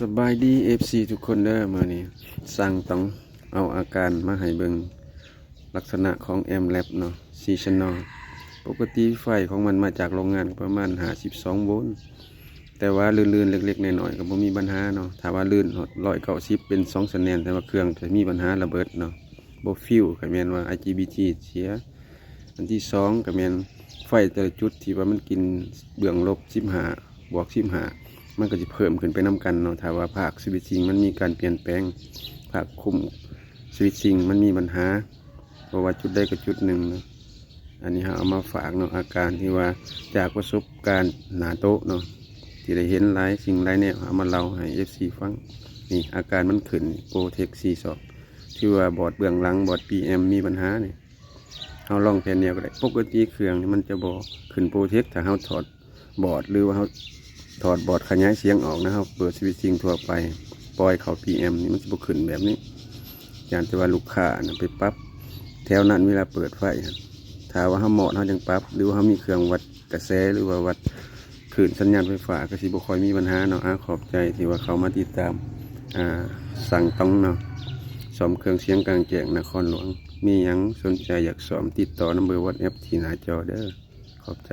สบายดีFC ทุกคนเด้อมื้อนี้สั่งต้องเอาอาการมาให้เบิ่งลักษณะของแอมแลบเนาะซีชันนอลปกติไฟของมันมาจากโรงงานประมาณ52โวลต์แต่ว่าลื่นๆเล็กๆน้อยๆก็บ่มีปัญหาเนาะถ้าว่าลื่น190เป็น2คะแนนแต่ว่าเครื่องจะมีปัญหาระเบิดเนาะบ่ฟิวก็แม่นว่า IGBT เสียอันที่2ก็แม่นไฟแต่ละจุดที่ว่ามันกินเบื้องลบ15บวก15มันก็จะเพิ่มขึ้นไปน้ำกันเนาะถ้าว่าภาคสวิตชิ่งมันมีการเปลี่ยนแปลงภาคคุมสวิตชิ่งมันมีปัญหาเพราะว่าจุดใดก็จุดหนึ่งเนาะอันนี้เอามาฝากเนาะอาการที่ว่าจากประสบการณ์หนาโต๊ะเนาะที่ได้เห็นหลายสิ่งหลายแนวเอามาเล่าให้ FC ฟังนี่อาการมันขึ้นโปรเทค42ที่ว่าบอร์ดเบื้องหลังบอร์ด PM มีปัญหาเนี่ยเราลองแผ่นเดียวก็ได้ปกติเครื่องนี่มันจะบอกขึ้นโปรเทคถ้าเราถอดบอร์ดหรือว่าเราถอดบอร์ดขยายเสียงออกนะครับเปิดสวิตชิ่งทั่วไปปล่อยเข้า PM นี่มันจะบ่ขึ้นแบบนี้อย่างที่ว่าลูกค้านะไปปรับแถวนั้นเวลาเปิดไฟถ้าว่าเราเหมาะเราจังปรับหรือว่าเรามีเครื่องวัดกระแสหรือว่าวัดคลื่นสัญญาณไฟฟ้าก็สิบ่ค่อยมีปัญหาเนาะขอบใจที่ว่าเขามาติดตามสั่งต้องเนาะซ่อมเครื่องเสียงกลางแจ้งนครหลวงมีหยังสนใจอยากสอบติดต่อนัมเบอร์ WhatsApp ที่หน้าจอเด้อขอบใจ